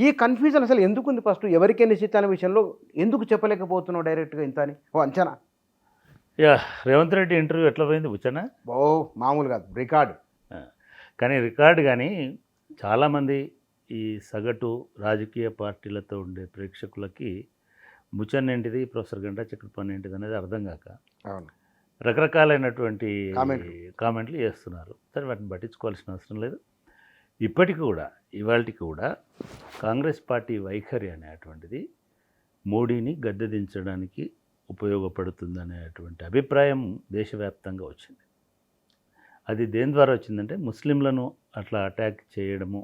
ఈ కన్ఫ్యూజన్ అసలు ఎందుకు ఉంది? ఫస్ట్ ఎవరికి ఎన్ని సీట్లు అనే విషయంలో ఎందుకు చెప్పలేకపోతున్నావు డైరెక్ట్గా ఇంత అని? ఓ అంచనా. యా, రేవంత్ రెడ్డి ఇంటర్వ్యూ ఎట్లా పోయింది బుచ్చనా? ఓ మామూలు కాదు, రికార్డు. కానీ రికార్డు. కానీ చాలామంది ఈ సగటు రాజకీయ పార్టీలతో ఉండే ప్రేక్షకులకి బుచ్చన్ ఏంటిది, ప్రొఫెసర్ గంటా చక్రపాణి ఏంటిది అనేది అర్థం కాక అవును, రకరకాలైనటువంటి కామెంట్లు చేస్తున్నారు. సరే, వాటిని పట్టించుకోవాల్సిన అవసరం లేదు. ఇప్పటికి కూడా ఇవాళకి కూడా కాంగ్రెస్ పార్టీ వైఖరి అనేటువంటిది మోడీని గద్దె దించడానికి ఉపయోగపడుతుందనేటువంటి అభిప్రాయం దేశవ్యాప్తంగా వచ్చింది. అది దేని ద్వారా వచ్చిందంటే, ముస్లింలను అట్లా అటాక్ చేయడము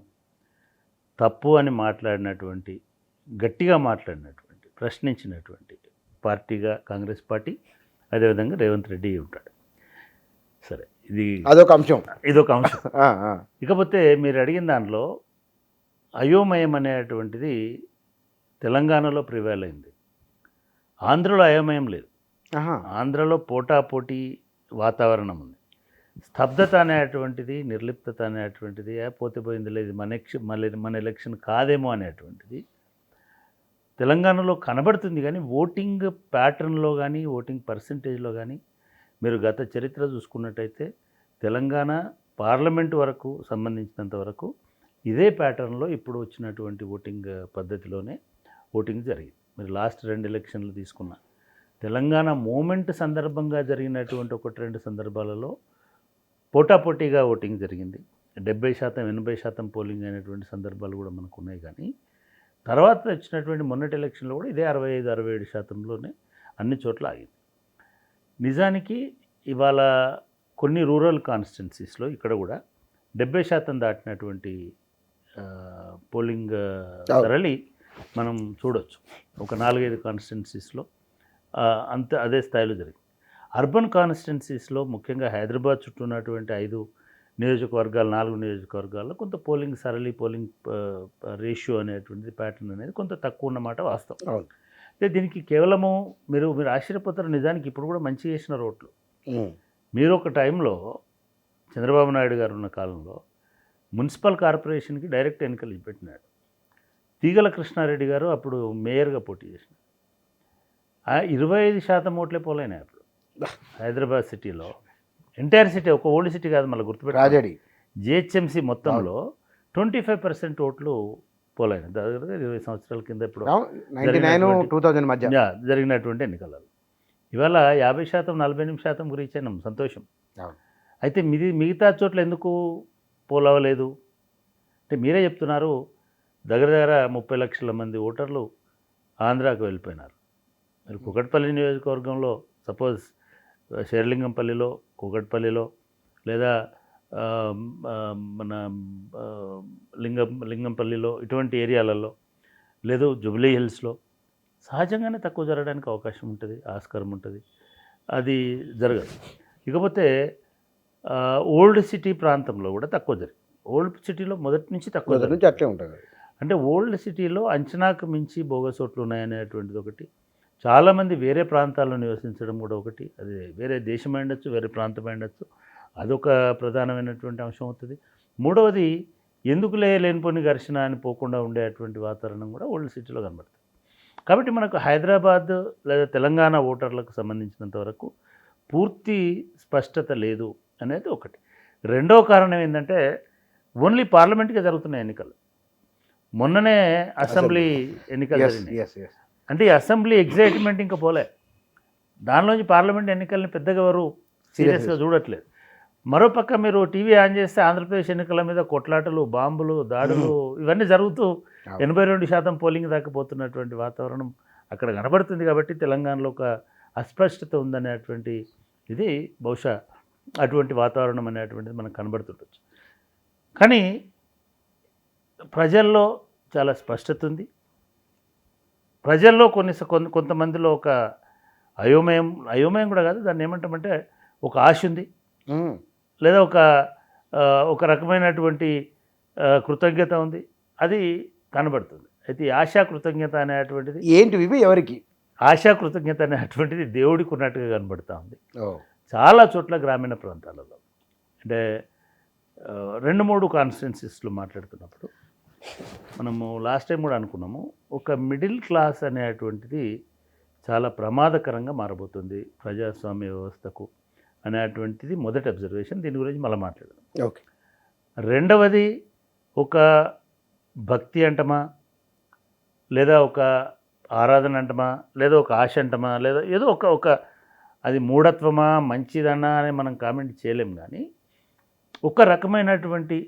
తప్పు అని మాట్లాడినటువంటి, గట్టిగా మాట్లాడినటువంటి, ప్రశ్నించినటువంటి పార్టీగా కాంగ్రెస్ పార్టీ, అదేవిధంగా రేవంత్ రెడ్డి ఉంటాడు. సరే, ఇదొక అంశం. ఇకపోతే మీరు అడిగిన దాంట్లో అయోమయం అనేటువంటిది తెలంగాణలో ప్రివైల్ అయింది. ఆంధ్రలో అయోమయం లేదు. ఆంధ్రలో పోటాపోటీ వాతావరణం ఉంది. స్తబ్దత అనేటువంటిది, నిర్లిప్తత అనేటువంటిది, పోతే పోయింది లేదు, మన ఎలక్షన్ కాదేమో అనేటువంటిది తెలంగాణలో కనబడుతుంది. కానీ ఓటింగ్ ప్యాటర్న్లో కానీ, ఓటింగ్ పర్సంటేజ్లో కానీ మీరు గత చరిత్ర చూసుకున్నట్టయితే తెలంగాణ పార్లమెంటు వరకు సంబంధించినంత వరకు ఇదే ప్యాటర్న్లో ఇప్పుడు వచ్చినటువంటి ఓటింగ్ పద్ధతిలోనే ఓటింగ్ జరిగింది. మీరు లాస్ట్ 2 ఎలక్షన్లు తీసుకున్న తెలంగాణ మూమెంట్ సందర్భంగా జరిగినటువంటి 1-2 సందర్భాలలో పోటాపోటీగా ఓటింగ్ జరిగింది. 70%, 80% పోలింగ్ అయినటువంటి సందర్భాలు కూడా మనకు ఉన్నాయి. కానీ తర్వాత వచ్చినటువంటి మొన్నటి ఎలక్షన్లో కూడా ఇదే 65-67%లోనే అన్ని చోట్ల ఆగింది. నిజానికి ఇవాళ కొన్ని రూరల్ కాన్స్టిట్యున్సీస్లో ఇక్కడ కూడా 70% దాటినటువంటి పోలింగ్ సరళి మనం చూడవచ్చు. ఒక 4-5 కాన్స్టిట్యున్సీస్లో అదే స్థాయిలో జరిగింది. అర్బన్ కాన్స్టిట్యున్సీస్లో ముఖ్యంగా హైదరాబాద్ చుట్టూ ఉన్నటువంటి 5 నియోజకవర్గాలు, 4 నియోజకవర్గాల్లో కొంత పోలింగ్ సరళి, పోలింగ్ రేషియో అనేటువంటిది, ప్యాటర్న్ అనేది కొంత తక్కువ ఉన్నమాట వాస్తవం. అయితే దీనికి కేవలము మీరు ఆశ్చర్యపోతారు. నిజానికి ఇప్పుడు కూడా మంచి చేసిన రోడ్లు. మీరు ఒక టైంలో చంద్రబాబు నాయుడు గారు ఉన్న కాలంలో మున్సిపల్ కార్పొరేషన్కి డైరెక్ట్ ఎన్నికలు పెట్టినాడు. తీగల కృష్ణారెడ్డి గారు అప్పుడు మేయర్గా పోటీ చేసినారు. 25% ఓట్లే పోలైనాయి అప్పుడు హైదరాబాద్ సిటీలో. ఎంటైర్ సిటీ, ఒక ఓల్డ్ సిటీ కాదు, మళ్ళీ గుర్తుపెట్టాలి, జిహెచ్ఎంసీ మొత్తంలో 25% ఓట్లు పోలైనాయి. దగ్గర 20 సంవత్సరాల కింద ఇప్పుడు 2000 మధ్య జరిగినటువంటి ఎన్నికలలో. ఇవాళ 50%, 48% రీచ్ అయినాం, సంతోషం. అయితే మిగతా చోట్ల ఎందుకు పోలవలేదు అంటే మీరే చెప్తున్నారు. దగ్గర 30 లక్షల మంది ఓటర్లు ఆంధ్రాకు వెళ్ళిపోయినారు. మీరు కూకట్పల్లి నియోజకవర్గంలో సపోజ్ శేర్లింగంపల్లిలో, కూకట్పల్లిలో, లేదా మన లింగంపల్లిలో, ఇటువంటి ఏరియాలలో, లేదు జూబ్లీ హిల్స్లో సహజంగానే తక్కువ జరగడానికి అవకాశం ఉంటుంది, ఆస్కారం ఉంటుంది. అది జరగదు. ఇకపోతే ఓల్డ్ సిటీ ప్రాంతంలో కూడా తక్కువ జరిగింది. ఓల్డ్ సిటీలో మొదటి నుంచి తక్కువ నుంచి అట్లే ఉంటుంది. అంటే ఓల్డ్ సిటీలో అంచనాకు మించి బోగస్ ఓట్లు ఉన్నాయనేటువంటిది ఒకటి. చాలామంది వేరే ప్రాంతాల్లో నివసించడం కూడా ఒకటి. అది వేరే దేశం ఉండొచ్చు, వేరే ప్రాంతం ఉండొచ్చు, అదొక ప్రధానమైనటువంటి అంశం అవుతుంది. మూడవది, ఎందుకు లేనిపోని ఘర్షణ అని పోకుండా ఉండేటువంటి వాతావరణం కూడా ఓల్డ్ సిటీలో కనబడుతుంది. కాబట్టి మనకు హైదరాబాద్ లేదా తెలంగాణ ఓటర్లకు సంబంధించినంత వరకు పూర్తి స్పష్టత లేదు అనేది ఒకటి. రెండవ కారణం ఏంటంటే, ఓన్లీ పార్లమెంట్గా జరుగుతున్న ఎన్నికలు. మొన్ననే అసెంబ్లీ ఎన్నికలు జరిగినాయి. అంటే ఈ అసెంబ్లీ ఎగ్జైట్మెంట్ ఇంకా పోలే. దానిలోంచి పార్లమెంట్ ఎన్నికల్ని పెద్దగా ఎవరు సీరియస్గా చూడట్లేదు. మరోపక్క మీరు టీవీ ఆన్ చేస్తే ఆంధ్రప్రదేశ్ ఎన్నికల మీద కొట్లాటలు, బాంబులు, దాడులు ఇవన్నీ జరుగుతూ 82% పోలింగ్ దాకా పోతున్నటువంటి వాతావరణం అక్కడ కనబడుతుంది. కాబట్టి తెలంగాణలో ఒక అస్పష్టత ఉందనేటువంటి ఇది బహుశా అటువంటి వాతావరణం అనేటువంటిది మనకు కనబడుతుండొచ్చు. కానీ ప్రజల్లో చాలా స్పష్టత ఉంది. ప్రజల్లో కొంతమందిలో ఒక అయోమయం కూడా కాదు, దాన్ని ఏమంటామంటే ఒక ఆశ ఉంది, లేదా ఒక రకమైనటువంటి కృతజ్ఞత ఉంది. అది కనబడుతుంది. అయితే ఆశా కృతజ్ఞత అనేటువంటిది ఏంటివి, ఎవరికి ఆశా కృతజ్ఞత అనేటువంటిది దేవుడికి ఉన్నట్టుగా కనబడుతూ ఉంది చాలా చోట్ల గ్రామీణ ప్రాంతాలలో. అంటే 2-3 కాన్స్టిట్యున్సీస్లో మాట్లాడుతున్నప్పుడు మనము లాస్ట్ టైం కూడా అనుకున్నాము, ఒక మిడిల్ క్లాస్ అనేటువంటిది చాలా ప్రమాదకరంగా మారబోతుంది ప్రజాస్వామ్య వ్యవస్థకు అనేటువంటిది మొదటి అబ్జర్వేషన్. దీని గురించి మళ్ళీ మాట్లాడదాం. ఓకే. రెండవది, ఒక భక్తి అంటమా, లేదా ఒక ఆరాధన అంటమా, లేదా ఒక ఆశ అంటమా, లేదా ఏదో ఒక అది మూఢత్వమా మంచిదన్నా అని మనం కామెంట్ చేయలేం. కానీ ఒక రకమైనటువంటి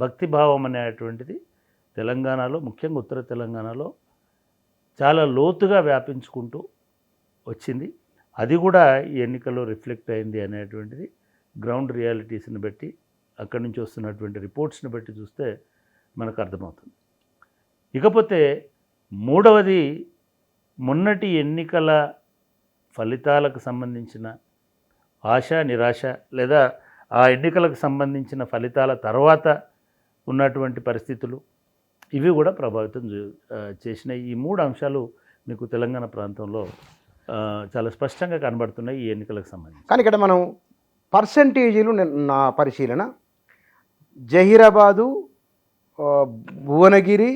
భక్తిభావం అనేటువంటిది తెలంగాణలో, ముఖ్యంగా ఉత్తర తెలంగాణలో చాలా లోతుగా వ్యాపించుకుంటూ వచ్చింది. అది కూడా ఈ ఎన్నికల్లో రిఫ్లెక్ట్ అయింది అనేటువంటిది గ్రౌండ్ రియాలిటీస్ని బట్టి, అక్కడి నుంచి వస్తున్నటువంటి రిపోర్ట్స్ని బట్టి చూస్తే మనకు అర్థమవుతుంది. ఇకపోతే మూడవది, మొన్నటి ఎన్నికల ఫలితాలకు సంబంధించిన ఆశ నిరాశ, లేదా ఆ ఎన్నికలకు సంబంధించిన ఫలితాల తర్వాత ఉన్నటువంటి పరిస్థితులు, ఇవి కూడా ప్రభావితం చేసిన ఈ మూడు అంశాలు మీకు తెలంగాణ ప్రాంతంలో చాలా స్పష్టంగా కనబడుతున్నాయి ఈ ఎన్నికలకు సంబంధించి. కానీ ఇక్కడ మనం పర్సంటేజీలు, నా పరిశీలన జహీరాబాదు, భువనగిరి,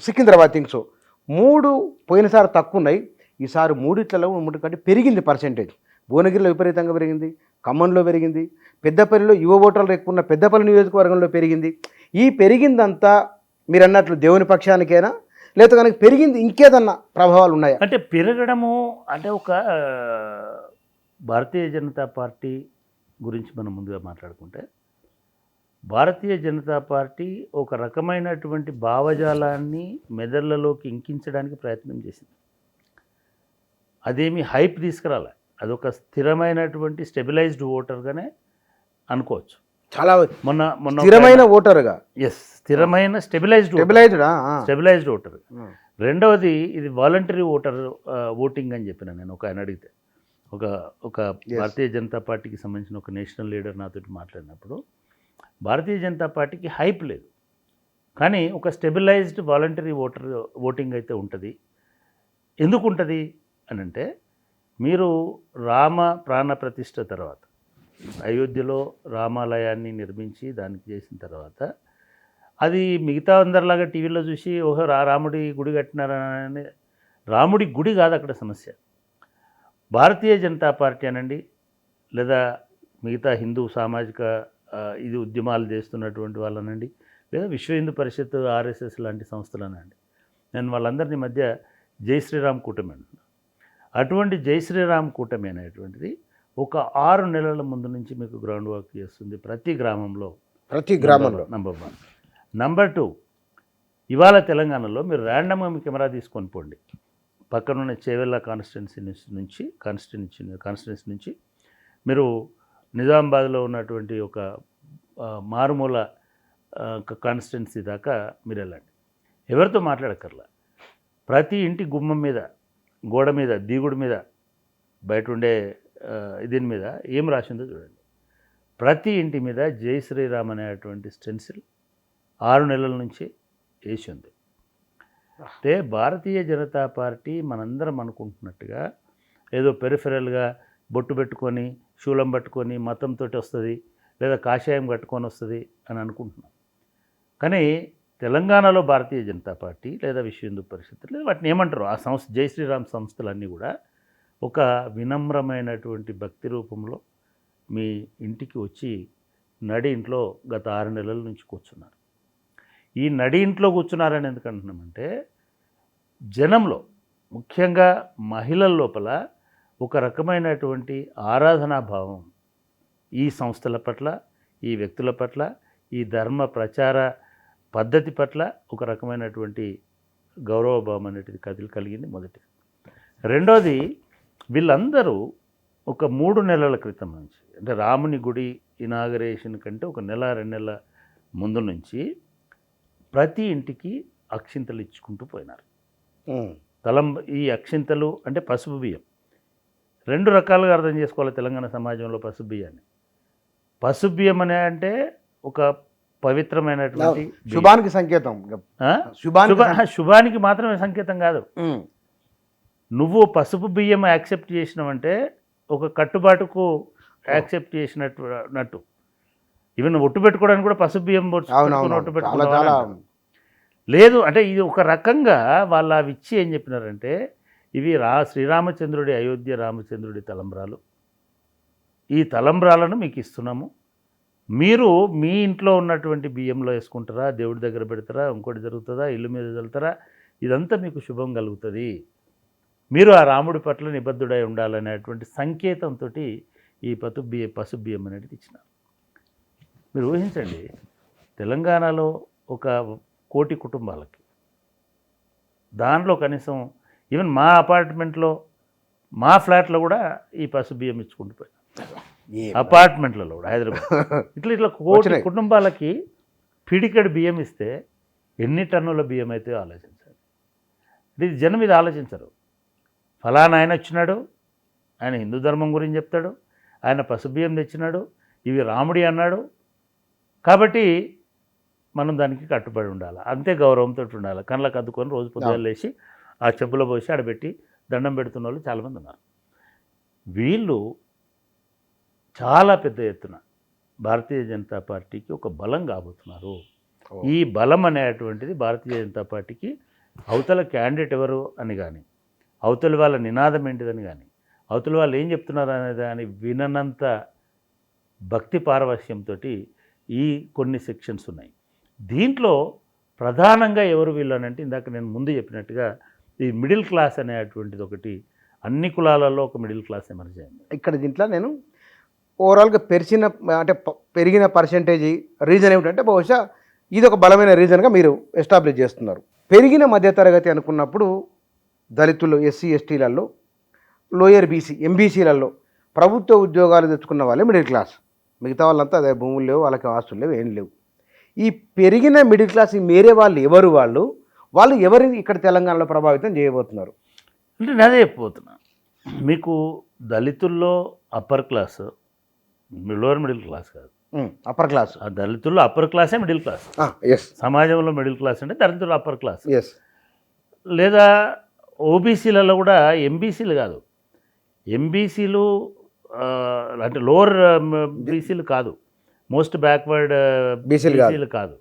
సికింద్రాబాద్ థింగ్స్ మూడు పోయినసారి తక్కువ ఉన్నాయి. ఈసారి మూడిట్లలో కంటే పెరిగింది పర్సంటేజ్. భువనగిరిలో విపరీతంగా పెరిగింది, ఖమ్మంలో పెరిగింది, పెద్దపల్లిలో యువ ఓటర్లు ఎక్కువ ఉన్న పెద్దపల్లి నియోజకవర్గంలో పెరిగింది. ఈ పెరిగిందంతా మీరు అన్నట్లు దేవుని పక్షానికైనా, లేదా కనుక పెరిగింది ఇంకేదన్నా ప్రభావాలు ఉన్నాయా? అంటే పెరగడము అంటే ఒక భారతీయ జనతా పార్టీ గురించి మనం ముందుగా మాట్లాడుకుంటే, భారతీయ జనతా పార్టీ ఒక రకమైనటువంటి భావజాలాన్ని మెదళ్లలోకి ఇంకించడానికి ప్రయత్నం చేసింది. అదేమి హైప్ తీసుకురాలే, అదొక స్థిరమైనటువంటి స్టెబిలైజ్డ్ ఓటర్గానే అనుకోవచ్చు. చాలా మొన్న స్థిరమైన ఓటర్గా, స్థిరమైన స్టెబిలైజ్డ్ ఓటర్. రెండవది, ఇది వాలంటరీ ఓటింగ్ అని చెప్పిన నేను ఒక ఆయన అడిగితే, ఒక భారతీయ జనతా పార్టీకి సంబంధించిన ఒక నేషనల్ లీడర్ నాతో మాట్లాడినప్పుడు, భారతీయ జనతా పార్టీకి హైప్ లేదు, కానీ ఒక స్టెబిలైజ్డ్ వాలంటరీ ఓటింగ్ అయితే ఉంటుంది. ఎందుకు ఉంటుంది అని అంటే, మీరు రామ ప్రాణ ప్రతిష్ఠ తర్వాత, అయోధ్యలో రామాలయాన్ని నిర్మించి దానికి చేసిన తర్వాత, అది మిగతా అందరిలాగా టీవీలో చూసి ఓహో రాముడి గుడి కట్టినారని, రాముడి గుడి కాదు అక్కడ సమస్య. భారతీయ జనతా పార్టీ అనండి, లేదా మిగతా హిందూ సామాజిక ఇది ఉద్యమాలు చేస్తున్నటువంటి వాళ్ళనండి, లేదా విశ్వ హిందూ పరిషత్, ఆర్ఎస్ఎస్ లాంటి సంస్థలనండి, నేను వాళ్ళందరినీ మధ్య జై శ్రీరామ్ కూటమి అంటున్నాను. అటువంటి జై శ్రీరామ్ కూటమి అనేటువంటిది ఒక 6 నెలల ముందు నుంచి మీకు గ్రౌండ్ వర్క్ చేస్తుంది ప్రతి గ్రామంలో. నంబర్ 1. నంబర్ 2, ఇవాళ తెలంగాణలో మీరు ర్యాండమ్గా మీ కెమెరా తీసుకొని పోండి, పక్కనున్న చేవెళ్ళ కాన్స్టిట్యున్సీ నుంచి మీరు నిజామాబాద్లో ఉన్నటువంటి ఒక మారుమూల కాన్స్టిట్యున్సీ దాకా మీరు వెళ్ళండి. ఎవరితో మాట్లాడక్కర్లా, ప్రతి ఇంటి గుమ్మం మీద, గోడ మీద, దీగుడు మీద, బయట ఉండే దీని మీద ఏం రాసిందో చూడండి. ప్రతి ఇంటి మీద జై శ్రీరామ్ అనేటువంటి స్టెన్సిల్ 6 నెలల నుంచి వేసి ఉంది. అంటే భారతీయ జనతా పార్టీ మనందరం అనుకుంటున్నట్టుగా ఏదో పెరిఫెరల్గా బొట్టు పెట్టుకొని, శూలం పట్టుకొని, మతంతో వస్తుంది, లేదా కాషాయం కట్టుకొని వస్తుంది అని అనుకుంటున్నాం. కానీ తెలంగాణలో భారతీయ జనతా పార్టీ లేదా విశ్వ హిందూ పరిషత్, లేదా వాటిని ఏమంటారు, ఆ సంస్థ జై శ్రీరామ్ సంస్థలన్నీ కూడా ఒక వినమ్రమైనటువంటి భక్తి రూపంలో మీ ఇంటికి వచ్చి నడి ఇంట్లో గత 6 నెలల నుంచి కూర్చున్నారు. ఈ నడి ఇంట్లో కూర్చున్నారని ఎందుకు అంటున్నామంటే, జనంలో ముఖ్యంగా మహిళల లోపల ఒక రకమైనటువంటి ఆరాధనాభావం ఈ సంస్థల పట్ల, ఈ వ్యక్తుల పట్ల, ఈ ధర్మ ప్రచార పద్ధతి పట్ల ఒక రకమైనటువంటి గౌరవభావం అనేటిది కలిగింది మొదటిది. రెండోది, వీళ్ళందరూ ఒక 3 నెలల క్రితం నుంచి, అంటే రాముని గుడి ఇనాగరేషన్ కంటే ఒక 1-2 నెలల ముందు నుంచి ప్రతి ఇంటికి అక్షింతలు ఇచ్చుకుంటూ పోయినారు. ఈ అక్షింతలు అంటే పసుపు బియ్యం. 2 రకాలుగా అర్థం చేసుకోవాలి తెలంగాణ సమాజంలో పసుపు బియ్యాన్ని. పసుపు బియ్యం అనే అంటే ఒక పవిత్రమైనటువంటి శుభానికి సంకేతం, శుభానికి మాత్రమే సంకేతం కాదు. నువ్వు పసుపు బియ్యం యాక్సెప్ట్ చేసినావంటే ఒక కట్టుబాటుకు యాక్సెప్ట్ చేసినట్టు. ఈవెన్ ఒట్టు పెట్టుకోవడానికి కూడా పసుపు బియ్యం అవునవును ఒట్టు చాలా పెట్టుకున్నాం చాలా అని అంటారు. లేదు అంటే ఇది ఒక రకంగా వాళ్ళు అవి ఇచ్చి ఏం చెప్పినారంటే ఇవి శ్రీరామచంద్రుడి అయోధ్య రామచంద్రుడి తలంబ్రాలు, ఈ తలంబ్రాలను మీకు ఇస్తున్నాము, మీరు మీ ఇంట్లో ఉన్నటువంటి బియ్యంలో వేసుకుంటారా, దేవుడి దగ్గర పెడతారా, ఇంకోటి జరుగుతుందా, ఇల్లు మీద చల్లుతారా, ఇదంతా మీకు శుభం కలుగుతుంది, మీరు ఆ రాముడి పట్ల నిబద్ధుడై ఉండాలనేటువంటి సంకేతంతో ఈ పసుపు బియ్యం అనేది ఇచ్చినారు. మీరు ఊహించండి, తెలంగాణలో ఒక 1 కోటి కుటుంబాలకి దానిలో కనీసం ఈవెన్ మా అపార్ట్మెంట్లో మా ఫ్లాట్లో కూడా ఈ పసుపు బియ్యం ఇచ్చుకుంటూ పోయినా, అపార్ట్మెంట్లలో కూడా హైదరాబాద్ ఇట్లా 1 కోటి కుటుంబాలకి పిడికెడు బియ్యం ఇస్తే ఎన్ని టన్నుల బియ్యం అయితే ఆలోచించాలి. ఇది జనం ఇది ఆలోచించరు. ఫలానా ఆయన వచ్చినాడు, ఆయన హిందూ ధర్మం గురించి చెప్తాడు, ఆయన పసుపు బియ్యం తెచ్చినాడు, ఇవి రాముడి అన్నాడు, కాబట్టి మనం దానికి కట్టుబడి ఉండాలి, అంతే గౌరవంతో ఉండాలి. కళ్ళకు అద్దుకొని రోజు పొద్దున్న లేచి ఆ చెప్పులో పోసి ఆడబెట్టి దండం పెడుతున్న వాళ్ళు చాలామంది ఉన్నారు. వీళ్ళు చాలా పెద్ద ఎత్తున భారతీయ జనతా పార్టీకి ఒక బలం కాబోతున్నారు. ఈ బలం అనేటువంటిది భారతీయ జనతా పార్టీకి అవతల క్యాండిడేట్ ఎవరు అని కానీ, అవతల వాళ్ళ నినాదం ఏంటిదని కానీ, అవతల వాళ్ళు ఏం చెప్తున్నారు అనేది కానీ విననంత భక్తి పారవశ్యంతో ఈ కొన్ని సెక్షన్స్ ఉన్నాయి. దీంట్లో ప్రధానంగా ఎవరు వీళ్ళు అని అంటే ఇందాక నేను ముందు చెప్పినట్టుగా ఈ మిడిల్ క్లాస్ అనేటువంటిది ఒకటి, అన్ని కులాలలో ఒక మిడిల్ క్లాస్ ఎమర్జ్ అయింది. ఇక్కడ దీంట్లో నేను ఓవరాల్గా పెరిగిన పర్సెంటేజ్ రీజన్ ఏమిటంటే బహుశా ఇది ఒక బలమైన రీజన్గా మీరు ఎస్టాబ్లిష్ చేస్తున్నారు. పెరిగిన మధ్యతరగతి అనుకున్నప్పుడు దళితులు, ఎస్సీ ఎస్టీలలో, లోయర్ బీసీ ఎంబీసీలలో ప్రభుత్వ ఉద్యోగాలు తెచ్చుకున్న వాళ్ళే మిడిల్ క్లాస్. మిగతా వాళ్ళంతా అదే భూములు లేవు, వాళ్ళకి ఆస్తులు లేవు, ఏం లేవు. ఈ పెరిగిన మిడిల్ క్లాస్ మేరే వాళ్ళు ఎవరు, వాళ్ళు ఎవరిని ఇక్కడ తెలంగాణలో ప్రభావితం చేయబోతున్నారు అంటే నేను అదే చెప్పబోతున్నా. మీకు దళితుల్లో upper class, lower middle class కాదు, అప్పర్ క్లాస్. ఆ దళితుల్లో అప్పర్ క్లాసే మిడిల్ క్లాస్. సమాజంలో మిడిల్ క్లాస్ అంటే దళితులు అప్పర్ క్లాస్. లేదా ఓబీసీలలో కూడా ఎంబీసీలు కాదు, ఎంబీసీలు అంటే లోవర్ బీసీలు కాదు, మోస్ట్ బ్యాక్వర్డ్ బీసీలు కాదు,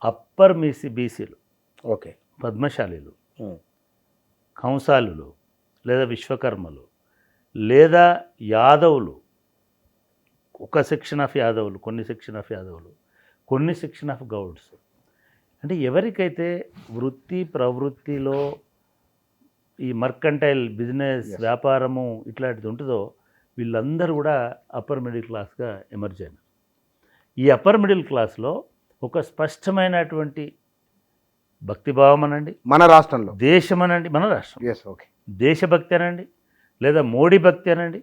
అప్పర్ బీసీలు, ఓకే, పద్మశాలీలు, కంసాలులు, లేదా విశ్వకర్మలు, లేదా యాదవులు, ఒక సెక్షన్ ఆఫ్ యాదవులు, కొన్ని సెక్షన్ ఆఫ్ యాదవులు, కొన్ని సెక్షన్ ఆఫ్ గౌడ్స్. అంటే ఎవరికైతే వృత్తి ప్రవృత్తిలో ఈ మర్కంటైల్ బిజినెస్ వ్యాపారము ఇట్లాంటిది ఉంటుందో వీళ్ళందరూ కూడా అప్పర్ మిడిల్ క్లాస్గా ఎమర్జ్ అయినారు. ఈ అప్పర్ మిడిల్ క్లాస్లో ఒక స్పష్టమైనటువంటి భక్తిభావం అనండి, మన రాష్ట్రంలో దేశం అనండి, మన రాష్ట్రం ఓకే, దేశభక్తి అనండి, లేదా మోడీ భక్తి అనండి,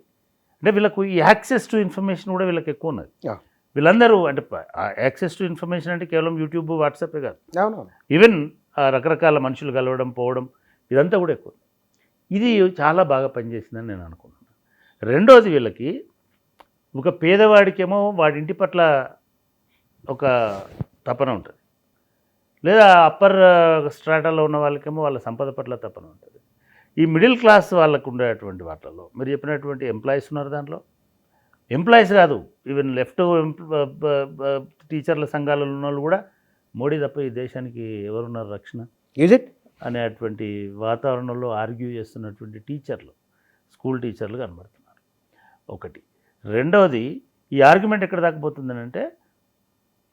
అంటే వీళ్ళకు ఈ యాక్సెస్ టు ఇన్ఫర్మేషన్ కూడా వీళ్ళకి ఎక్కువ ఉన్నది. వీళ్ళందరూ అంటే యాక్సెస్ టు ఇన్ఫర్మేషన్ అంటే కేవలం యూట్యూబ్, వాట్సాపే కాదు, ఈవెన్ రకరకాల మనుషులు కలవడం, పోవడం, ఇదంతా కూడా ఎక్కువ. ఇది చాలా బాగా పనిచేసిందని నేను అనుకుంటున్నాను. రెండోది, వీళ్ళకి ఒక పేదవాడికేమో వాడి ఇంటి పట్ల ఒక తపన ఉంటుంది, లేదా అప్పర్ స్ట్రాటాలో ఉన్న వాళ్ళకేమో వాళ్ళ సంపద పట్ల తపన ఉంటుంది. ఈ మిడిల్ క్లాస్ వాళ్ళకు ఉండేటువంటి వాటిల్లో మీరు చెప్పినటువంటి ఎంప్లాయీస్ ఉన్నారు, దాంట్లో ఎంప్లాయీస్ కాదు, ఈవెన్ లెఫ్ట్ టీచర్ల సంఘాలలో ఉన్న వాళ్ళు కూడా మోడీ తప్ప ఈ దేశానికి ఎవరున్నారు రక్షణ అనేటువంటి వాతావరణంలో ఆర్గ్యూ చేస్తున్నటువంటి టీచర్లు, స్కూల్ టీచర్లు కనబడుతున్నారు. ఒకటి. రెండవది, ఈ ఆర్గ్యుమెంట్ ఎక్కడ దాకపోతుందని అంటే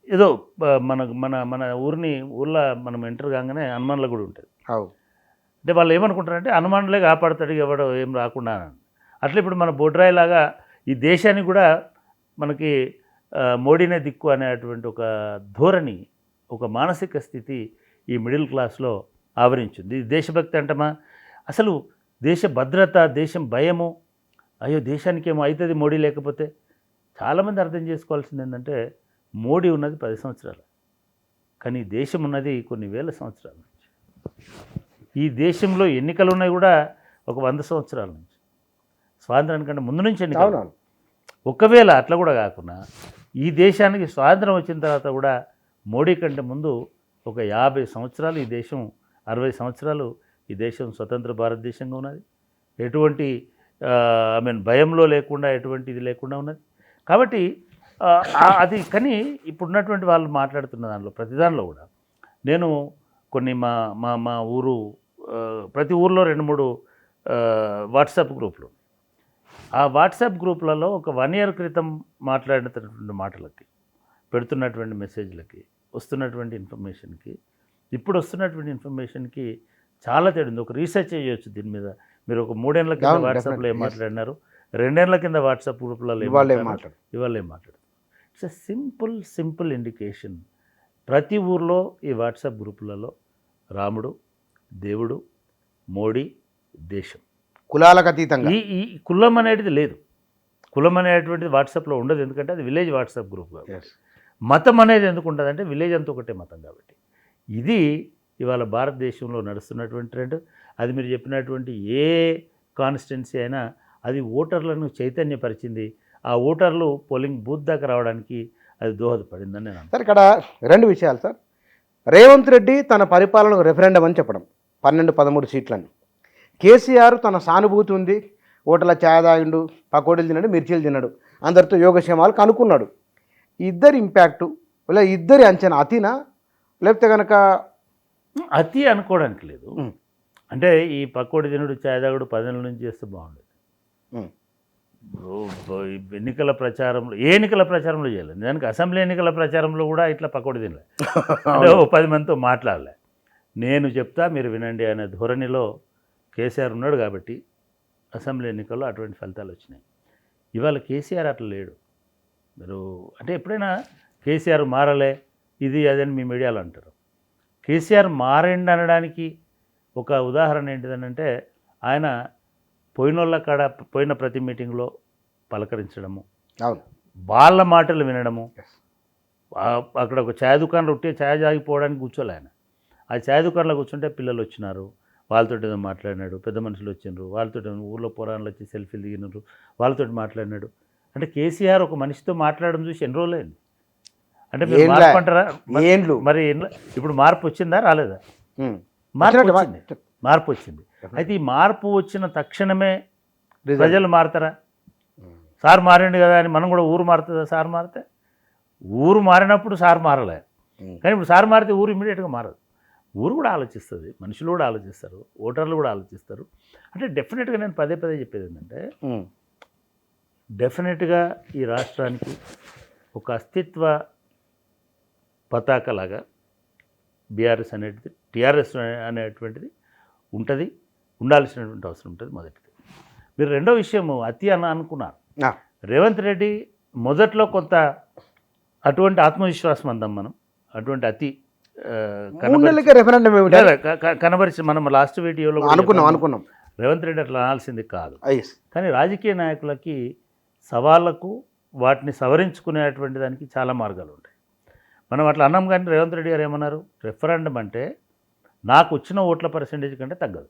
ఏదో మన మన మన ఊర్లో మనం ఎంటర్ కాగానే హనుమాన్ల గుడి ఉంటుంది. అంటే వాళ్ళు ఏమనుకుంటారంటే హనుమాన్లే కాపాడుతాడు, ఎవడో ఏం రాకుండా అని. అట్లా ఇప్పుడు మన బొడ్రాయిలాగా ఈ దేశానికి కూడా మనకి మోడీనే దిక్కు అనేటువంటి ఒక ధోరణి, ఒక మానసిక స్థితి ఈ మిడిల్ క్లాస్లో ఆవరించింది. ఇది దేశభక్తి అంటమా? అసలు దేశ భద్రత, దేశం భయము, అయ్యో దేశానికి ఏమో అవుతుంది మోడీ లేకపోతే. చాలామంది అర్థం చేసుకోవాల్సింది ఏంటంటే మోడీ ఉన్నది 10 సంవత్సరాలు, కానీ దేశం ఉన్నది కొన్ని వేల సంవత్సరాల నుంచి. ఈ దేశంలో ఎన్నికలు ఉన్నాయి కూడా ఒక 100 సంవత్సరాల నుంచి, స్వాతంత్రానికంటే ముందు నుంచి ఎన్నికలు. ఒకవేళ అట్లా కూడా కాకుండా ఈ దేశానికి స్వాతంత్రం వచ్చిన తర్వాత కూడా మోడీ కంటే ముందు ఒక 50 సంవత్సరాలు ఈ దేశం, 60 సంవత్సరాలు ఈ దేశం స్వతంత్ర భారతదేశంగా ఉన్నది. ఎటువంటి భయంలో లేకుండా, ఎటువంటి ఇది లేకుండా ఉన్నది. కాబట్టి అది కానీ ఇప్పుడున్నటువంటి వాళ్ళు మాట్లాడుతున్న దాంట్లో ప్రతి దానిలో కూడా నేను కొన్ని మా మా మా ఊరు ప్రతి ఊర్లో 2-3 వాట్సాప్ గ్రూపులు. ఆ వాట్సాప్ గ్రూపులలో ఒక 1 year క్రితం మాట్లాడినటువంటి మాటలకి, పెడుతున్నటువంటి మెసేజ్లకి, వస్తున్నటువంటి ఇన్ఫర్మేషన్కి, ఇప్పుడు వస్తున్నటువంటి ఇన్ఫర్మేషన్కి చాలా తేడా ఉంది. ఒక రీసెర్చ్ చేయొచ్చు దీని మీద. మీరు ఒక 3 ఏళ్ల కింద వాట్సాప్లో ఏం మాట్లాడినారు, 2 ఏళ్ల కింద వాట్సాప్ గ్రూపులలో ఇవాళ ఏం మాట్లాడు. It's a simple indication. ప్రతి ఊర్లో ఈ వాట్సాప్ గ్రూపులలో రాముడు, దేవుడు, మోడీ, దేశం, కులాలకు అతీతంగా ఈ కులం అనేది లేదు. కులం అనేటువంటిది వాట్సాప్లో ఉండదు, ఎందుకంటే అది విలేజ్ వాట్సాప్ గ్రూప్ కాబట్టి. మతం అనేది ఎందుకు ఉంటుంది అంటే విలేజ్ అంతా ఒకటే మతం కాబట్టి. ఇది ఇవాళ భారతదేశంలో నడుస్తున్నటువంటి ట్రెండ్. అది మీరు చెప్పినటువంటి ఏ కాన్స్టిట్యున్సీ అయినా అది ఓటర్లను చైతన్యపరిచింది. ఆ ఓటర్లు పోలింగ్ బూత్ దాకా రావడానికి అది దోహదపడిందని నేను సార్. ఇక్కడ 2 విషయాలు సార్. రేవంత్ రెడ్డి తన పరిపాలనకు రెఫరెండం అని చెప్పడం 12-13 సీట్లని. కేసీఆర్ తన సానుభూతి ఉంది, ఓటర్ల ఛాయ తాగిండు, పకోడీలు తిన్నాడు, మిర్చీలు తిన్నాడు, అందరితో యోగక్షేమాలు కనుక్కున్నాడు. ఇద్దరి ఇంపాక్టు లేదా ఇద్దరి అంచనా అతినా, లేకపోతే కనుక అతి అనుకోవడానికి లేదు. అంటే ఈ పకోడి తినుడు ఛాయ్ తాగుడు 10 ఏళ్ళ నుంచి చేస్తే బాగుండేది. ఎన్నికల ప్రచారంలో ఎన్నికల ప్రచారంలో చేయలేదు, దానికి అసెంబ్లీ ఎన్నికల ప్రచారంలో కూడా ఇట్లా పకోడి తినలే, అంటే 10 మందితో మాట్లాడలే. నేను చెప్తా మీరు వినండి అనే ధోరణిలో కేసీఆర్ ఉన్నాడు కాబట్టి అసెంబ్లీ ఎన్నికల్లో అటువంటి ఫలితాలు వచ్చినాయి. ఇవాళ కేసీఆర్ అట్లా లేడు. మీరు అంటే ఎప్పుడైనా కేసీఆర్ మారలే ఇది అదని మీ మీడియాలో అంటారు. కేసీఆర్ మారండి అనడానికి ఒక ఉదాహరణ ఏంటిదనంటే ఆయన పోయినోళ్ళ కాడ పోయిన ప్రతి మీటింగ్లో పలకరించడము, వాళ్ళ మాటలు వినడము. అక్కడ ఒక ఛాయ్ దుకాణంలో ఉంటే ఛాయ్ తాగిపోవడానికి కూర్చోలే ఆయన. ఆ ఛాయ్ దుకాణంలో కూర్చుంటే పిల్లలు వచ్చినారు, వాళ్ళతో ఏదో మాట్లాడినాడు, పెద్ద మనుషులు వచ్చినారు, వాళ్ళతో ఊళ్ళో పురాణాలు వచ్చి సెల్ఫీలు దిగినారు, వాళ్ళతో మాట్లాడినాడు. అంటే కేసీఆర్ ఒక మనిషితో మాట్లాడడం చూసి ఎన్ని రోజులైంది అంటే మీరు మార్పు అంటారా? మరి ఇప్పుడు మార్పు వచ్చిందా రాలేదా? మార్పు వచ్చింది. అయితే ఈ మార్పు వచ్చిన తక్షణమే ప్రజలు మారుతారా? సార్ మారిండు కదా అని మనం కూడా ఊరు మారుతుందా? సార్ మారితే ఊరు మారినప్పుడు సార్ మారలే, కానీ ఇప్పుడు సార్ మారితే ఊరు ఇమీడియట్గా మారదు. ఊరు కూడా ఆలోచిస్తుంది, మనుషులు కూడా ఆలోచిస్తారు, ఓటర్లు కూడా ఆలోచిస్తారు. అంటే డెఫినెట్గా నేను పదే చెప్పేది ఏంటంటే డెఫినెట్గా ఈ రాష్ట్రానికి ఒక అస్తిత్వ పతాకలాగా బీఆర్ఎస్ అనేటిది, టీఆర్ఎస్ అనేటువంటిది ఉంటుంది, ఉండాల్సినటువంటి అవసరం ఉంటుంది. మొదటిది. మీరు రెండో విషయము అతి అనుకున్నారు. రేవంత్ రెడ్డి మొదట్లో కొంత అటువంటి ఆత్మవిశ్వాసం అందాం మనం, అటువంటి అతి కనబరిచి మనం లాస్ట్ వీడియోలో అనుకున్నాం రేవంత్ రెడ్డి అట్లా అనాల్సింది కాదు. కానీ రాజకీయ నాయకులకి సవాళ్లకు వాటిని సవరించుకునేటువంటి దానికి చాలా మార్గాలు ఉంటాయి. మనం అట్లా అన్నాం. కానీ రేవంత్ రెడ్డి గారు ఏమన్నారు, రెఫరెండం అంటే నాకు వచ్చిన ఓట్ల పర్సెంటేజ్ కంటే తగ్గదు.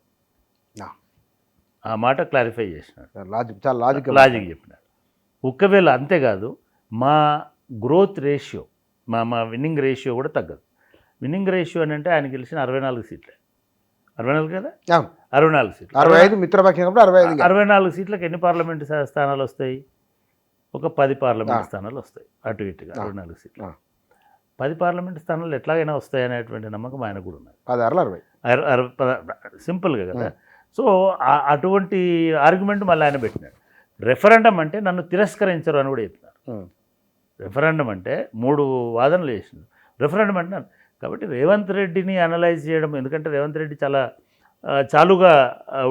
ఆ మాట క్లారిఫై చేసినాడు, లాజిక్ చెప్పినాడు. ఒకవేళ అంతేకాదు మా గ్రోత్ రేషియో, మా విన్నింగ్ రేషియో కూడా తగ్గదు. విన్నింగ్ రేషియో అని అంటే ఆయన గెలిచిన 64 సీట్లే, 64 కదా, 64 సీట్లు, 65 మిత్రపక్షం 64 సీట్లకు ఎన్ని పార్లమెంటు స్థానాలు వస్తాయి? ఒక 10 పార్లమెంటు స్థానాలు వస్తాయి, అటు ఇటుగా 64 సీట్లు. 10 పార్లమెంటు స్థానాలు ఎట్లాగైనా వస్తాయి అనేటువంటి నమ్మకం ఆయన కూడా ఉన్నది. 16 సింపుల్గా కదా. సో అటువంటి ఆర్గ్యుమెంట్ మళ్ళీ ఆయన పెట్టినాడు. రెఫరెండం అంటే నన్ను తిరస్కరించరు అని కూడా చెప్పినారు. రెఫరెండం అంటే 3 వాదనలు చేసినారు. రెఫరెండం అంటే కాబట్టి రేవంత్ రెడ్డిని అనలైజ్ చేయడం, ఎందుకంటే రేవంత్ రెడ్డి చాలా చాలుగా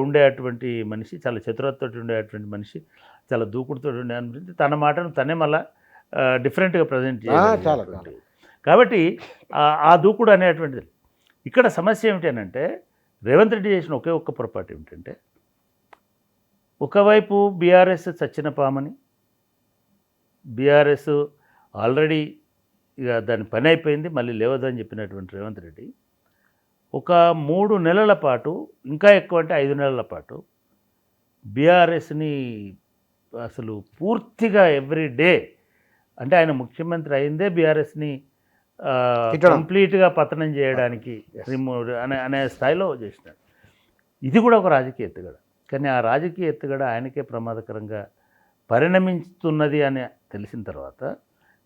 ఉండేటువంటి మనిషి, చాలా చతురతతో ఉండేటువంటి మనిషి, చాలా దూకుడుతో ఉండే అనిపించి తన మాటను తనే మళ్ళీ డిఫరెంట్గా ప్రజెంట్ చేయాలి. కాబట్టి ఆ దూకుడు అనేటువంటిది. ఇక్కడ సమస్య ఏమిటి అని అంటే రేవంత్ రెడ్డి చేసిన ఒక్క పొరపాటు ఏమిటంటే, ఒకవైపు బీఆర్ఎస్ చచ్చిన పామని, బీఆర్ఎస్ ఆల్రెడీ ఇక దాని పని అయిపోయింది, మళ్ళీ లేవదని చెప్పినటువంటి రేవంత్ రెడ్డి ఒక 3 నెలల పాటు, ఇంకా ఎక్కువ అంటే 5 నెలల పాటు బీఆర్ఎస్ని అసలు పూర్తిగా ఎవ్రీ డే, అంటే ఆయన ముఖ్యమంత్రి అయిందే బీఆర్ఎస్ని కంప్లీట్గా పతనం చేయడానికి రిమూవ్ అనే స్థాయిలో చేసినాడు. ఇది కూడా ఒక రాజకీయ ఎత్తుగడ. కానీ ఆ రాజకీయ ఎత్తుగడ ఆయనకే ప్రమాదకరంగా పరిణమిస్తున్నది అని తెలిసిన తర్వాత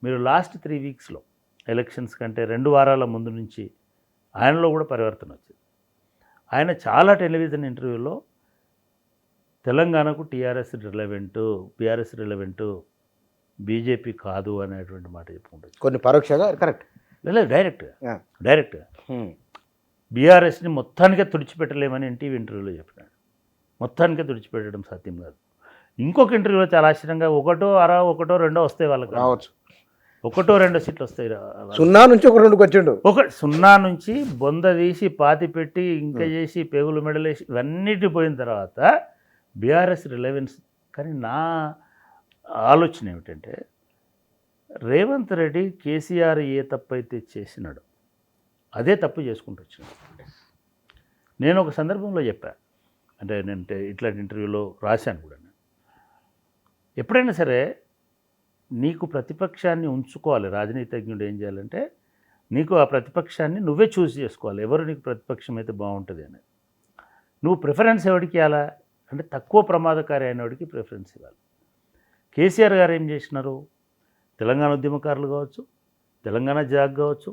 మీరు లాస్ట్ 3 వీక్స్లో ఎలక్షన్స్ కంటే 2 వారాల ముందు నుంచి ఆయనలో కూడా పరివర్తన వచ్చింది. ఆయన చాలా టెలివిజన్ ఇంటర్వ్యూలో తెలంగాణకు టీఆర్ఎస్ రిలవెంటు బీజేపీ కాదు అనేటువంటి మాట చెప్పుకుంటుంది. కొన్ని పరోక్షంగా కరెక్ట్, లేదు డైరెక్ట్గా బీఆర్ఎస్ని మొత్తానికే తుడిచిపెట్టలేమని ఎన్టీవీ ఇంటర్వ్యూలో చెప్పినాడు. మొత్తానికే తుడిచిపెట్టడం సాధ్యం కాదు. ఇంకొక ఇంటర్వ్యూలో చాలా ఆశ్చర్యంగా ఒకటో రెండో వస్తాయి వాళ్ళకి రావచ్చు, 1-2 సీట్లు వస్తాయి. 0 నుంచి 1-2కి వచ్చిండు. 0 నుంచి బొంద తీసి పాతి పెట్టి ఇంకా చేసి పేగులు మెడలేసి ఇవన్నిటి పోయిన తర్వాత బీఆర్ఎస్ రిలవెన్స్. కానీ నా ఆలోచన ఏమిటంటే రేవంత్ రెడ్డి కేసీఆర్ ఏ తప్పు అయితే చేసినాడు అదే తప్పు చేసుకుంటూ వచ్చినాడు. నేను ఒక సందర్భంలో చెప్పా, అంటే నేను ఇట్లాంటి ఇంటర్వ్యూలో రాశాను కూడా, ఎప్పుడైనా సరే నీకు ప్రతిపక్షాన్ని ఉంచుకోవాలి. రాజనీతిజ్ఞుడు ఏం చేయాలంటే నీకు ఆ ప్రతిపక్షాన్ని నువ్వే చూస్ చేసుకోవాలి, ఎవరు నీకు ప్రతిపక్షం అయితే బాగుంటుంది అనేది. నువ్వు ప్రిఫరెన్స్ ఎవరికి ఇవ్వాలా అంటే తక్కువ ప్రమాదకారి అయినవాడికి ప్రిఫరెన్స్ ఇవ్వాలి. కేసీఆర్ గారు ఏం చేసినారు, తెలంగాణ ఉద్యమకారులు కావచ్చు, తెలంగాణ జాగ్ కావచ్చు,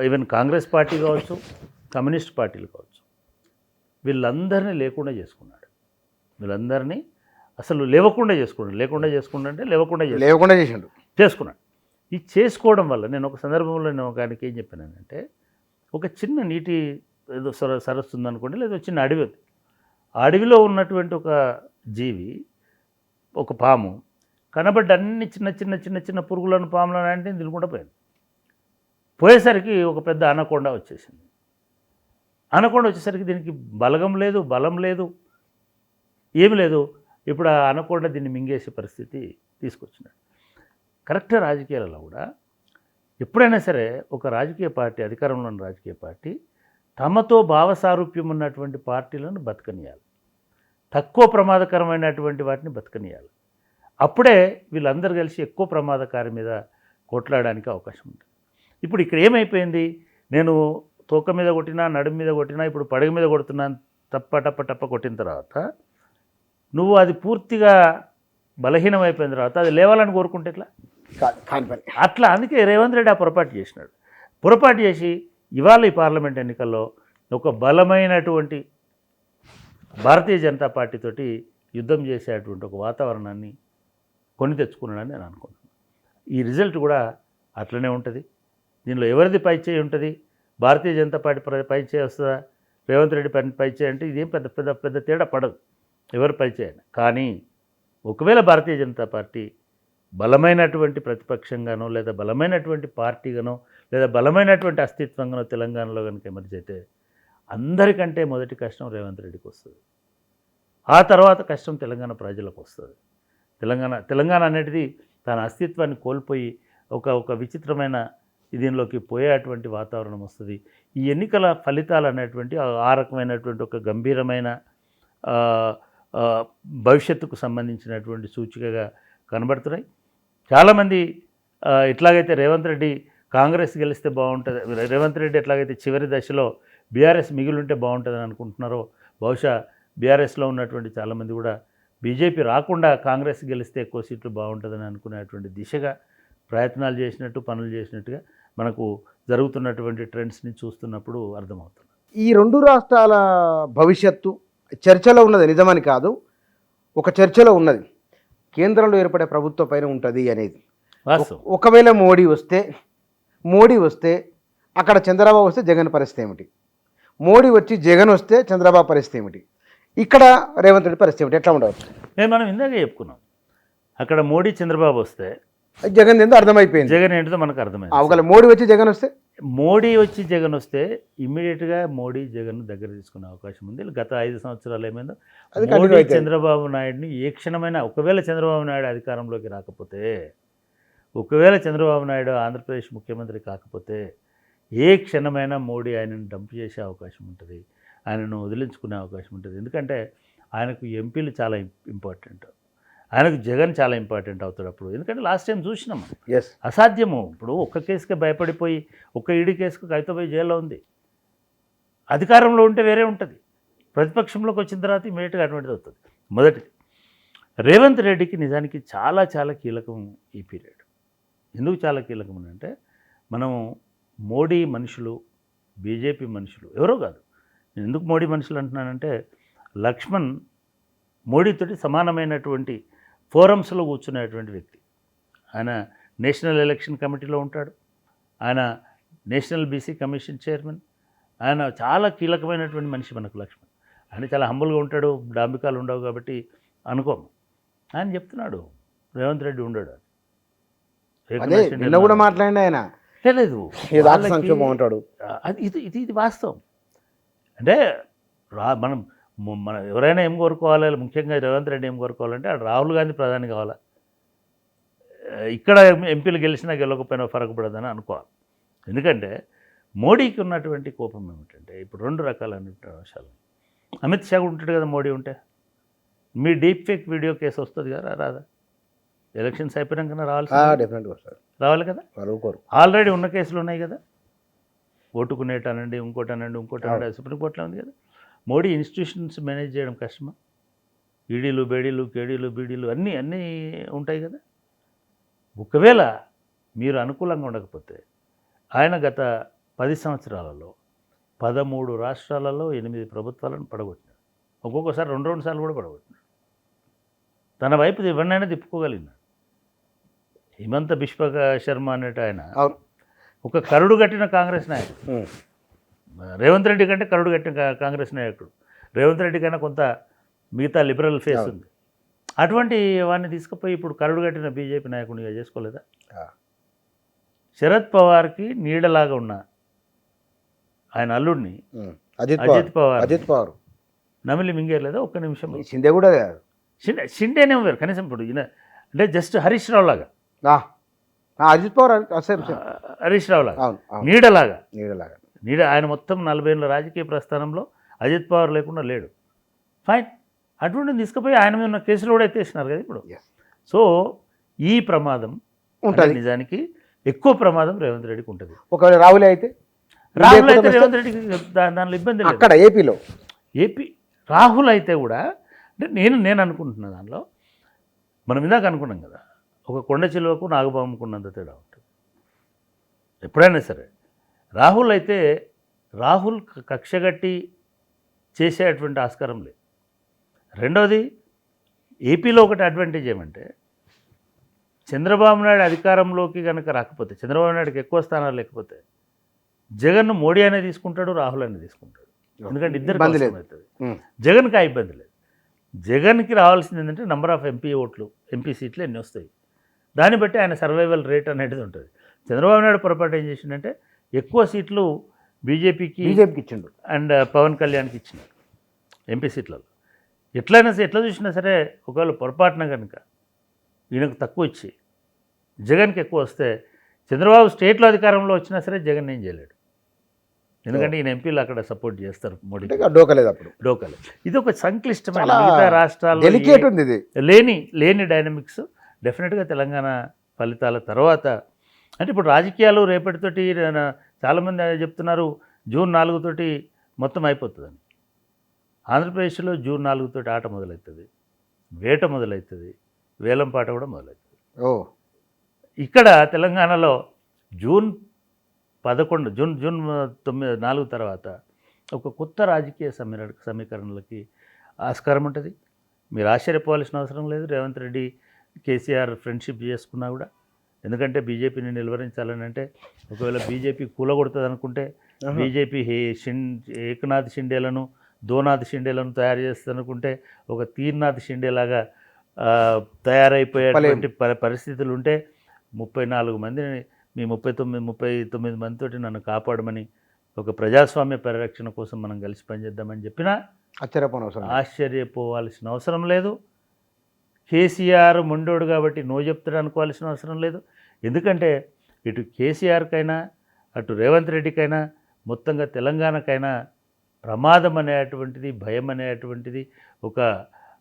ఈవెన్ కాంగ్రెస్ పార్టీ కావచ్చు, కమ్యూనిస్ట్ పార్టీలు కావచ్చు, వీళ్ళందరినీ లేకుండా చేసుకున్నాడు. వీళ్ళందరినీ అసలు లేకుండా చేసుకున్నాడు. ఈ చేసుకోవడం వల్ల నేను ఒక సందర్భంలో నేను ఒక ఆయనకి ఏం చెప్పానంటే, ఒక చిన్న నీటి ఏదో సరస్సు ఉందనుకోండి, లేదా చిన్న అడవి ఉంది. ఆ అడవిలో ఉన్నటువంటి ఒక జీవి, ఒక పాము కనబడ్డ అన్ని చిన్న పురుగులను పాములను అంటే తినుకుంటూ పోయేసరికి ఒక పెద్ద అనకొండ వచ్చేసింది. అనకొండ వచ్చేసరికి దీనికి బలం లేదు, ఏమి లేదు. ఇప్పుడు ఆ అనకొండ దీన్ని మింగేసే పరిస్థితి తీసుకొచ్చినాడు. కరెక్ట్. రాజకీయాలలో కూడా ఎప్పుడైనా సరే ఒక రాజకీయ పార్టీ, అధికారంలో ఉన్న రాజకీయ పార్టీ తమతో భావసారూప్యం ఉన్నటువంటి పార్టీలను బతకనియాలి, తక్కువ ప్రమాదకరమైనటువంటి వాటిని బతకనియాలి. అప్పుడే వీళ్ళందరూ కలిసి ఎక్కువ ప్రమాదకారి మీద కొట్లాడడానికి అవకాశం ఉంటుంది. ఇప్పుడు ఇక్కడ ఏమైపోయింది, నేను తోక మీద కొట్టినా, నడుము మీద కొట్టినా, ఇప్పుడు పడగ మీద కొడుతున్నాను, టప్ప కొట్టిన తర్వాత నువ్వు అది పూర్తిగా బలహీనమైపోయిన తర్వాత అది లేవాలని కోరుకుంటే ఎట్లా? అట్లా అందుకే రేవంత్ రెడ్డి ఆ పొరపాటు చేసినాడు. పొరపాటు చేసి ఇవాళ ఈ పార్లమెంట్ ఎన్నికల్లో ఒక బలమైనటువంటి భారతీయ జనతా పార్టీతోటి యుద్ధం చేసేటువంటి ఒక వాతావరణాన్ని కొని తెచ్చుకున్నాడని నేను అనుకుంటున్నాను. ఈ రిజల్ట్ కూడా అట్లనే ఉంటుంది. దీనిలో ఎవరిది పైచేయి ఉంటుంది? భారతీయ జనతా పార్టీ పైచేయి వస్తుందా, రేవంత్ రెడ్డి పైచేయి అంటే ఇదేం పెద్ద తేడా పడదు, ఎవరు పైచేయని. కానీ ఒకవేళ భారతీయ జనతా పార్టీ బలమైనటువంటి ప్రతిపక్షంగానో, లేదా బలమైనటువంటి పార్టీగానో, లేదా బలమైనటువంటి అస్తిత్వంగానో తెలంగాణలో కనుక ఎమర్జ్ అయితే అందరికంటే మొదటి కష్టం రేవంత్ రెడ్డికి వస్తుంది. ఆ తర్వాత కష్టం తెలంగాణ ప్రజలకు వస్తుంది. తెలంగాణ అనేది తన అస్తిత్వాన్ని కోల్పోయి ఒక విచిత్రమైన దీనిలోకి పోయేటువంటి వాతావరణం వస్తుంది. ఈ ఎన్నికల ఫలితాలు అనేటువంటి ఆ రకమైనటువంటి ఒక గంభీరమైన భవిష్యత్తుకు సంబంధించినటువంటి సూచికగా కనబడుతున్నాయి. చాలామంది ఎట్లాగైతే రేవంత్ రెడ్డి కాంగ్రెస్ గెలిస్తే బాగుంటుంది, రేవంత్ రెడ్డి ఎట్లాగైతే చివరి దశలో బీఆర్ఎస్ మిగిలింటే బాగుంటుందని అనుకుంటున్నారో, బహుశా బీఆర్ఎస్లో ఉన్నటువంటి చాలామంది కూడా బీజేపీ రాకుండా కాంగ్రెస్ గెలిస్తే ఎక్కువ సీట్లు బాగుంటుందని అనుకునేటువంటి దిశగా ప్రయత్నాలు చేసినట్టు, పనులు చేసినట్టుగా మనకు జరుగుతున్నటువంటి ట్రెండ్స్ని చూస్తున్నప్పుడు అర్థమవుతుంది. ఈ 2 రాష్ట్రాల భవిష్యత్తు చర్చలో ఉన్నది, నిజమని కాదు, ఒక చర్చలో ఉన్నది. కేంద్రంలో ఏర్పడే ప్రభుత్వం పైన ఉంటుంది అనేది. ఒకవేళ మోడీ వస్తే అక్కడ చంద్రబాబు వస్తే జగన్ పరిస్థితి ఏమిటి? మోడీ వచ్చి జగన్ వస్తే చంద్రబాబు పరిస్థితి ఏమిటి? ఇక్కడ రేవంత్ రెడ్డి పరిస్థితి ఏమిటి? ఎట్లా ఉండవచ్చు? మనం ఇందాక చెప్పుకున్నాం, అక్కడ మోడీ చంద్రబాబు వస్తే జగన్ ఏంటో అర్థమైపోయింది, జగన్ ఏంటో మనకు అర్థమైంది. ఒకవేళ మోడీ వచ్చి జగన్ వస్తే ఇమ్మీడియట్గా మోడీ జగన్ దగ్గర తీసుకునే అవకాశం ఉంది. గత 5 సంవత్సరాలు ఏమైందో మోడీ చంద్రబాబు నాయుడిని ఏ క్షణమైనా, ఒకవేళ చంద్రబాబు నాయుడు అధికారంలోకి రాకపోతే, ఒకవేళ చంద్రబాబు నాయుడు ఆంధ్రప్రదేశ్ ముఖ్యమంత్రి కాకపోతే ఏ క్షణమైనా మోడీ ఆయనను డంప్ చేసే అవకాశం ఉంటుంది, ఆయనను వదిలించుకునే అవకాశం ఉంటుంది. ఎందుకంటే ఆయనకు ఎంపీలు చాలా ఇంపార్టెంట్, ఆయనకు జగన్ చాలా ఇంపార్టెంట్ అవుతాడు అప్పుడు. ఎందుకంటే లాస్ట్ టైం చూసినాం, అసాధ్యము. ఇప్పుడు ఒక్క కేసుకే భయపడిపోయి, ఒక్క ఈడీ కేసుకు కవితపోయి జైల్లో ఉంది. అధికారంలో ఉంటే వేరే ఉంటుంది, ప్రతిపక్షంలోకి వచ్చిన తర్వాత ఇమీడియట్గా అటువంటిది అవుతుంది. మొదటిది రేవంత్ రెడ్డికి నిజానికి చాలా కీలకం ఈ పీరియడ్. ఎందుకు చాలా కీలకం అంటే మనం మోడీ మనుషులు, బీజేపీ మనుషులు ఎవరో కాదు. నేను ఎందుకు మోడీ మనుషులు అంటున్నానంటే లక్ష్మణ్ మోడీతోటి సమానమైనటువంటి ఫోరమ్స్లో కూర్చునేటువంటి వ్యక్తి. ఆయన నేషనల్ ఎలక్షన్ కమిటీలో ఉంటాడు, ఆయన నేషనల్ బీసీ కమిషన్ చైర్మన్, ఆయన చాలా కీలకమైనటువంటి మనిషి మనకు లక్ష్మణ్. ఆయన చాలా హంబుల్గా ఉంటాడు, డాంబికాలు ఉండవు కాబట్టి అనుకోము. ఆయన చెప్తున్నాడు రేవంత్ రెడ్డి ఉండడు. అదే నిన్న కూడా మాట్లాడిన ఆయన లేదు సంక్షోభం అంటాడు. ఇది వాస్తవం. అంటే మనం ఎవరైనా ఏం కోరుకోవాలి, ముఖ్యంగా రేవంత్ రెడ్డి ఏం కోరుకోవాలంటే అక్కడ రాహుల్ గాంధీ ప్రధాని కావాలా, ఇక్కడ ఎంపీలు గెలిచినా గెలవకపోయినా ఫరక్ పడదని అనుకోవాలి. ఎందుకంటే మోడీకి ఉన్నటువంటి కోపం ఏమిటంటే ఇప్పుడు 2 రకాలైనటువంటి అంశాలు. అమిత్ షా కూడా ఉంటాడు కదా మోడీ ఉంటే. మీ డీప్ ఫేక్ వీడియో కేసు వస్తుంది కదా, రాదా? ఎలక్షన్స్ అయిపోయినాకన్నా రావాలి కదా. ఆల్రెడీ ఉన్న కేసులు ఉన్నాయి కదా, ఓటుకునేటనండి, ఇంకోటి సుప్రీంకోర్టులో ఉంది కదా. మోడీ ఇన్స్టిట్యూషన్స్ మేనేజ్ చేయడం కష్టమా? ఈడీలు, బేడీలు, కేడీలు, బీడీలు అన్నీ ఉంటాయి కదా. ఒకవేళ మీరు అనుకూలంగా ఉండకపోతే ఆయన గత 10 సంవత్సరాలలో 13 రాష్ట్రాలలో 8 ప్రభుత్వాలను పడగొట్టినాడు. ఒక్కొక్కసారి 2 సార్లు కూడా పడగొట్టినాడు. తన వైపు ఎవరినైనా తిప్పుకోగలిగినాడు. హిమంత బిశ్వ శర్మ అనేటి ఆయన ఒక కరుడు కట్టిన కాంగ్రెస్ నాయకుడు. రేవంత్ రెడ్డి కంటే కరుడు కట్టిన కాంగ్రెస్ నాయకుడు. రేవంత్ రెడ్డి కన్నా కొంత మిగతా లిబరల్ ఫేస్ ఉంది. అటువంటి వాడిని తీసుకుపోయి ఇప్పుడు కరుడు కట్టిన బీజేపీ నాయకుడిగా చేసుకోలేదా? శరద్ పవార్కి నీడలాగా ఉన్న ఆయన అల్లుడిని అజిత్ పవార్ నమిలి మింగేయలేదా ఒక్క నిమిషం? షిండే కూడా షిండేనే వేరు కనీసం. ఇప్పుడు ఈయన అంటే జస్ట్ హరీష్ రావు లాగా, అజిత్ పవార్ హరీష్ రావు లాగా నీడలాగా. ఆయన మొత్తం 40 ఏళ్ళ రాజకీయ ప్రస్థానంలో అజిత్ పవార్ లేకుండా లేడు. ఫైన్, అటువంటి తీసుకుపోయి ఆయన మీద ఉన్న కేసులు కూడా ఎత్తేసినారు కదా ఇప్పుడు. సో ఈ ప్రమాదం ఉంటుంది. నిజానికి ఎక్కువ ప్రమాదం రేవంత్ రెడ్డికి ఉంటుంది. ఒకవేళ రాహుల్ అయితే రేవంత్ రెడ్డికి దానిలో ఇబ్బంది లేదు. అక్కడ ఏపీ రాహుల్ అయితే కూడా అంటే నేను అనుకుంటున్న దానిలో మనం ఇందాక అనుకున్నాం కదా, ఒక కొండ చిలువకు నాగబాముకున్నంత తేడా ఉంటుంది ఎప్పుడైనా సరే. రాహుల్ కక్షగట్టి చేసేటువంటి ఆస్కారం లేదు. రెండవది, ఏపీలో ఒకటి అడ్వాంటేజ్ ఏమంటే చంద్రబాబు నాయుడు అధికారంలోకి కనుక రాకపోతే, చంద్రబాబు నాయుడుకి ఎక్కువ స్థానాలు లేకపోతే జగన్ను మోడీ అనే తీసుకుంటాడు, రాహుల్ అనే తీసుకుంటాడు. ఎందుకంటే ఇద్దరు అవుతుంది. జగన్కి ఆ ఇబ్బంది లేదు. జగన్కి రావాల్సింది ఏంటంటే నెంబర్ ఆఫ్ ఎంపీ సీట్లు ఎన్ని వస్తాయి, దాన్ని బట్టి ఆయన సర్వైవల్ రేట్ అనేది ఉంటుంది. చంద్రబాబు నాయుడు పొరపాటు ఏం చేసిందంటే ఎక్కువ సీట్లు బీజేపీకి ఇచ్చిండు అండ్ పవన్ కళ్యాణ్కి ఇచ్చినాడు ఎంపీ సీట్లలో. ఎట్లా చూసినా సరే ఒకవేళ పొరపాటున కనుక ఈయనకు తక్కువ ఇచ్చి జగన్కి ఎక్కువ వస్తే చంద్రబాబు స్టేట్లో అధికారంలో వచ్చినా సరే జగన్ ఏం చేయలేడు. ఎందుకంటే ఈయన ఎంపీలు అక్కడ సపోర్ట్ చేస్తారు మోడీ. డోకలేదు. ఇది ఒక సంక్లిష్టమైన మిగతా రాష్ట్రాల్లో లేని డైనమిక్స్ డెఫినెట్గా తెలంగాణ ఫలితాల తర్వాత. అంటే ఇప్పుడు రాజకీయాలు రేపటితోటి చాలామంది చెప్తున్నారు జూన్ 4 తోటి మొత్తం అయిపోతుందని. ఆంధ్రప్రదేశ్లో జూన్ 4 తోటి ఆట మొదలవుతుంది, వేట మొదలవుతుంది, వేలంపాట కూడా మొదలవుతుంది. ఇక్కడ తెలంగాణలో జూన్ 4 తర్వాత ఒక కొత్త రాజకీయ సమీకరణలకి ఆస్కారం ఉంటుంది. మీరు ఆశ్చర్యపోవాల్సిన అవసరం లేదు. రేవంత్ రెడ్డి కేసీఆర్ ఫ్రెండ్షిప్ చేసుకున్నా కూడా, ఎందుకంటే బీజేపీని నిలువరించాలని అంటే ఒకవేళ బీజేపీ కూలగొడుతుంది అనుకుంటే బీజేపీ ఏకనాథ్ షిండేలను దోనాథ్ షిండేలను తయారు చేస్తుంది అనుకుంటే ఒక తీర్నాథ్ షిండేలాగా తయారైపోయేటువంటి పరిస్థితులు ఉంటే 34 మందిని మీ 39 మందితోటి నన్ను కాపాడమని ఒక ప్రజాస్వామ్య పరిరక్షణ కోసం మనం కలిసి పనిచేద్దామని చెప్పినా ఆశ్చర్యపోవాల్సిన అవసరం లేదు. కేసీఆర్ మొండోడు కాబట్టి నో చెప్తాడు అనుకోవాల్సిన అవసరం లేదు. ఎందుకంటే ఇటు కేసీఆర్కైనా అటు రేవంత్ రెడ్డికైనా మొత్తంగా తెలంగాణకైనా ప్రమాదం అనేటువంటిది, భయం అనేటువంటిది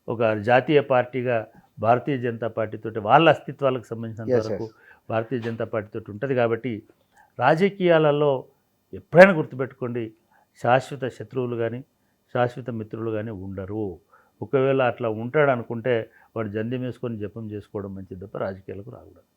ఒక జాతీయ పార్టీగా భారతీయ జనతా పార్టీతో వాళ్ళ అస్తిత్వాలకు సంబంధించినంత వరకు భారతీయ జనతా పార్టీతో ఉంటుంది. కాబట్టి రాజకీయాలలో ఎప్పుడైనా గుర్తుపెట్టుకోండి, శాశ్వత శత్రువులు కానీ శాశ్వత మిత్రులు కానీ ఉండరు. ఒకవేళ అట్లా ఉంటాడు అనుకుంటే వాడు జంధ్యం వేసుకొని జపం చేసుకోవడం మంచిది తప్ప రాజకీయాలకు రాకూడదు.